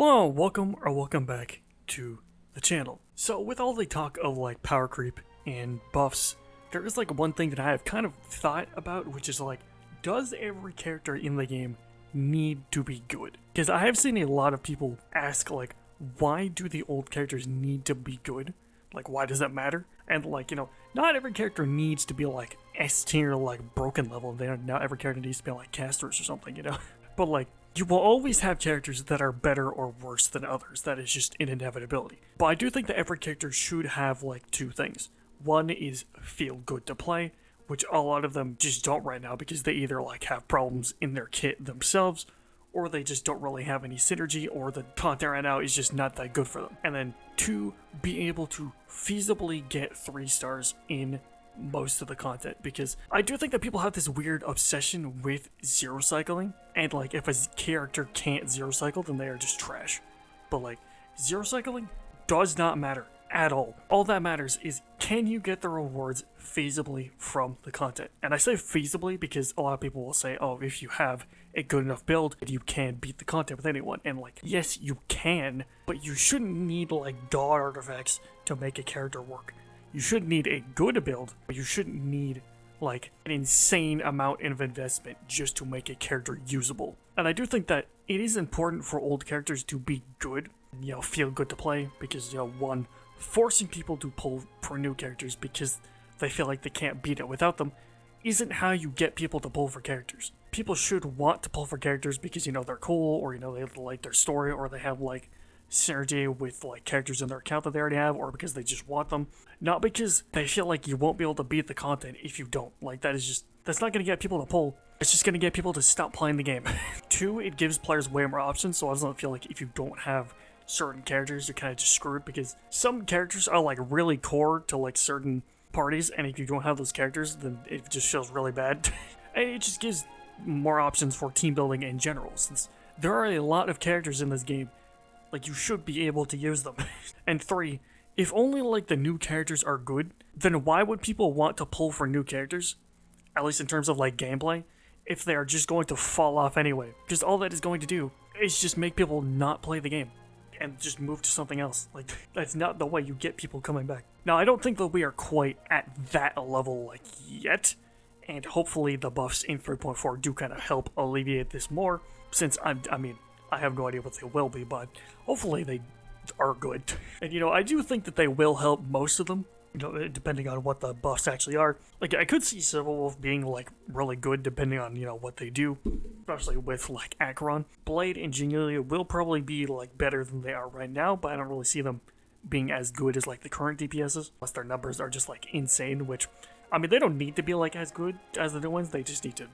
Hello, welcome back to the channel. So with all the talk of like power creep and buffs, there is like one thing that I have kind of thought about, which is like, does every character in the game need to be good? Because I have seen a lot of people ask like, why do the old characters need to be good? Like, why does that matter? And like, not every character needs to be like S tier, like broken level. Not every character needs to be like casters or something, But like, you will always have characters that are better or worse than others. That is just an inevitability. But I do think that every character should have like two things. One is feel good to play, which a lot of them just don't right now because they either like have problems in their kit themselves, or they just don't really have any synergy, or the content right now is just not that good for them. And then two, be able to feasibly get 3 stars in most of the content, because I do think that people have this weird obsession with zero cycling, and like if a character can't zero cycle, then they are just trash. But like, zero cycling does not matter at all. All that matters is, can you get the rewards feasibly from the content? And I say feasibly because a lot of people will say, oh, if you have a good enough build, you can beat the content with anyone. And like, yes, you can, but you shouldn't need like dot artifacts to make a character work. You should need a good build, but you shouldn't need like an insane amount of investment just to make a character usable. And I do think that it is important for old characters to be good, feel good to play, because, one, forcing people to pull for new characters because they feel like they can't beat it without them isn't how you get people to pull for characters. People should want to pull for characters because, they're cool, or, they like their story, or they have like synergy with like characters in their account that they already have, or because they just want them, not because they feel like you won't be able to beat the content if you don't. Like, that's not going to get people to pull. It's just going to get people to stop playing the game. 2, it gives players way more options, so I don't feel like if you don't have certain characters, you're kind of just screwed, because some characters are like really core to like certain parties, and if you don't have those characters, then it just feels really bad. And it just gives more options for team building in general, since there are a lot of characters in this game. Like, you should be able to use them. And 3, if only like the new characters are good, then why would people want to pull for new characters? At least in terms of like gameplay, if they are just going to fall off anyway. Because all that is going to do is just make people not play the game and just move to something else. Like, that's not the way you get people coming back. Now, I don't think that we are quite at that level like yet, and hopefully the buffs in 3.4 do kind of help alleviate this more, since I have no idea what they will be, but hopefully they are good. And, I do think that they will help most of them, depending on what the buffs actually are. Like, I could see Civil Wolf being, like, really good depending on, what they do, especially with, like, Acheron. Blade and Genialia will probably be, like, better than they are right now, but I don't really see them being as good as, like, the current DPSs, unless their numbers are just, like, insane, which, they don't need to be, like, as good as the new ones, they just need to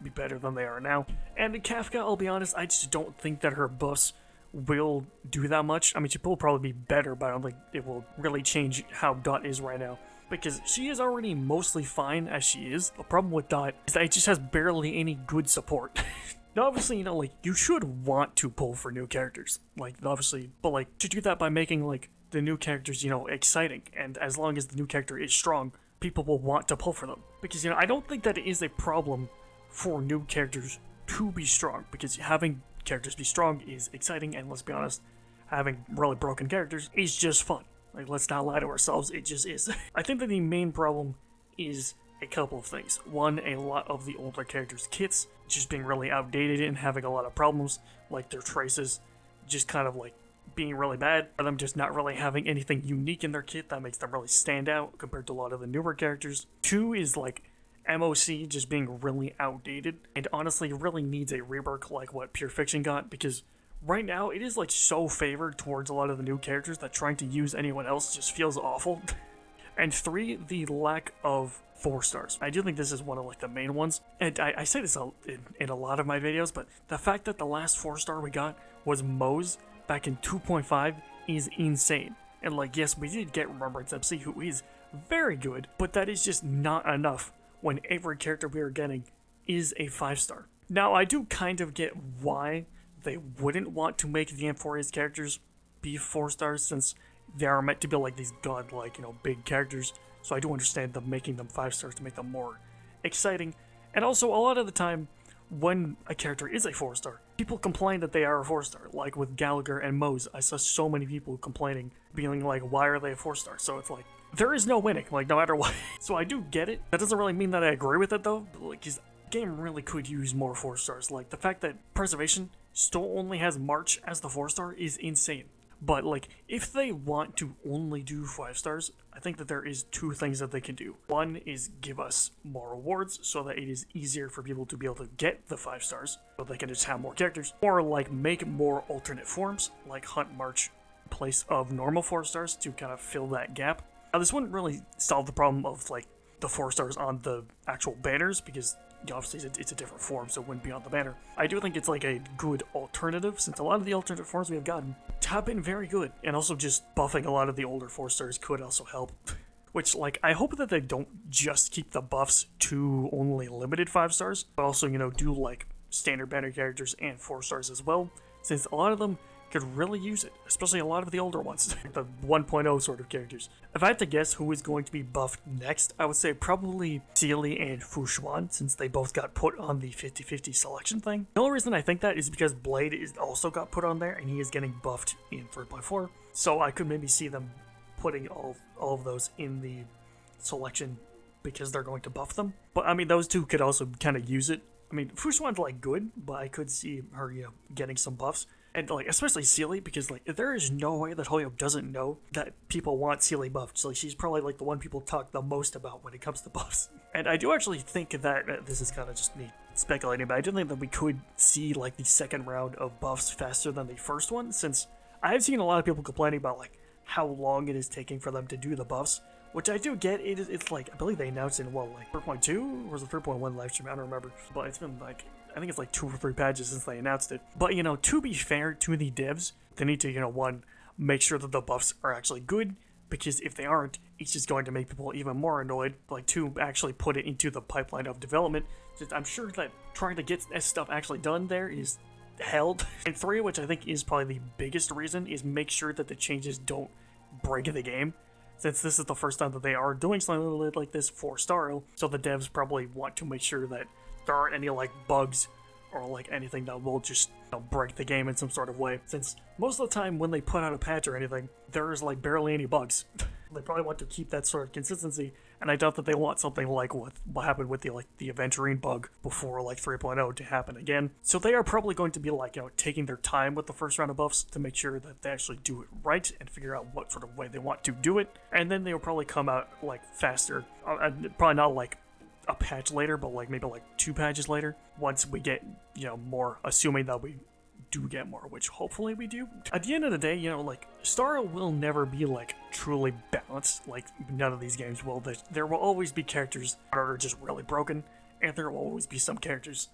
be better than they are now. And Kafka, I'll be honest, I just don't think that her buffs will do that much. She will probably be better, but I don't think it will really change how Dot is right now, because she is already mostly fine as she is. The problem with Dot is that it just has barely any good support. Now, obviously, like, you should want to pull for new characters, like, obviously, but like, to do that by making like the new characters, exciting, and as long as the new character is strong, people will want to pull for them. Because, I don't think that it is a problem for new characters to be strong, because having characters be strong is exciting, and let's be honest, having really broken characters is just fun. Like, let's not lie to ourselves, it just is. I think that the main problem is a couple of things. One, a lot of the older characters' kits just being really outdated and having a lot of problems, like their traces just kind of like being really bad, or them just not really having anything unique in their kit that makes them really stand out compared to a lot of the newer characters. 2 is like MOC just being really outdated, and honestly really needs a rework like what Pure Fiction got, because right now it is like so favored towards a lot of the new characters that trying to use anyone else just feels awful. And 3, the lack of 4 stars. I do think this is one of like the main ones, and I say this in a lot of my videos, but the fact that the last 4-star we got was Moze back in 2.5 is insane. And like, yes, we did get Remembrance MC, who is very good, but that is just not enough when every character we are getting is a 5-star. Now, I do kind of get why they wouldn't want to make the Amphoria's characters be 4 stars, since they are meant to be like these godlike, big characters. So I do understand them making them 5 stars to make them more exciting. And also, a lot of the time, when a character is a 4-star, people complain that they are a 4-star. Like with Gallagher and Mose, I saw so many people complaining, being like, why are they a 4-star? So it's like, there is no winning, like, no matter what. So I do get it. That doesn't really mean that I agree with it, though. But, like, the game really could use more 4-stars. Like, the fact that Preservation still only has March as the 4-star is insane. But, like, if they want to only do 5-stars, I think that there is 2 things that they can do. One is give us more rewards so that it is easier for people to be able to get the 5-stars, so they can just have more characters. Or, like, make more alternate forms, like Hunt March in place of normal 4-stars to kind of fill that gap. Now, this wouldn't really solve the problem of, like, the 4-stars on the actual banners, because obviously it's a different form, so it wouldn't be on the banner. I do think it's, like, a good alternative, since a lot of the alternate forms we have gotten have been very good, and also just buffing a lot of the older 4-stars could also help. Which, like, I hope that they don't just keep the buffs to only limited 5-stars, but also, you know, do, like, standard banner characters and 4-stars as well, since a lot of them could really use it, especially a lot of the older ones, the 1.0 sort of characters. If I had to guess who is going to be buffed next, I would say probably Sealy and Fushuan, since they both got put on the 50-50 selection thing. The only reason I think that is because Blade is also got put on there, and he is getting buffed in 3.4, so I could maybe see them putting all of those in the selection because they're going to buff them. But, I mean, those two could also kind of use it. I mean, Fushuan's, like, good, but I could see her, you know, getting some buffs. And, like, especially Sealy, because, like, there is no way that Hoyo doesn't know that people want Sealy buffed. So, like, she's probably, like, the one people talk the most about when it comes to buffs. And I do actually think that, this is kind of just me speculating, but I do think that we could see, like, the second round of buffs faster than the first one, since I have seen a lot of people complaining about, like, how long it is taking for them to do the buffs, which I do get. It's like, I believe they announced in, what, like, 3.2? Or was it 3.1 live stream? I don't remember. But it's been, like, I think it's like 2 or 3 patches since they announced it. But, you know, to be fair to the devs, they need to, you know, one, make sure that the buffs are actually good, because if they aren't, it's just going to make people even more annoyed. Like, to actually put it into the pipeline of development, since I'm sure that trying to get this stuff actually done there is held. And 3, which I think is probably the biggest reason, is make sure that the changes don't break the game. Since this is the first time that they are doing something like this for Starro, so the devs probably want to make sure that there aren't any, like, bugs or, like, anything that will just, you know, break the game in some sort of way. Since most of the time when they put out a patch or anything, there's, like, barely any bugs. They probably want to keep that sort of consistency, and I doubt that they want something like what happened with the Aventurine bug before, like, 3.0 to happen again. So they are probably going to be, like, you know, taking their time with the first round of buffs to make sure that they actually do it right and figure out what sort of way they want to do it, and then they'll probably come out, like, faster. Probably not, like, a patch later, but, like, maybe, like, 2 patches later, once we get, you know, more, assuming that we do get more, which hopefully we do. At the end of the day, you know, like, Starro will never be, like, truly balanced. Like, none of these games will. There will always be characters that are just really broken, and there will always be some characters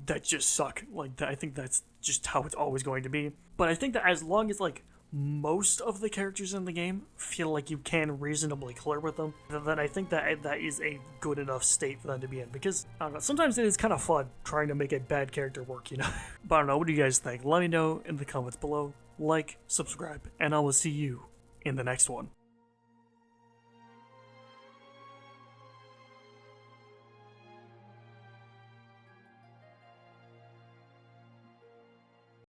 that just suck. Like, I think that's just how it's always going to be. But I think that as long as, like, most of the characters in the game feel like you can reasonably clear with them, then I think that is a good enough state for them to be in. Because, I don't know, sometimes it is kind of fun trying to make a bad character work, you know? But I don't know, what do you guys think? Let me know in the comments below. Like, subscribe, and I will see you in the next one.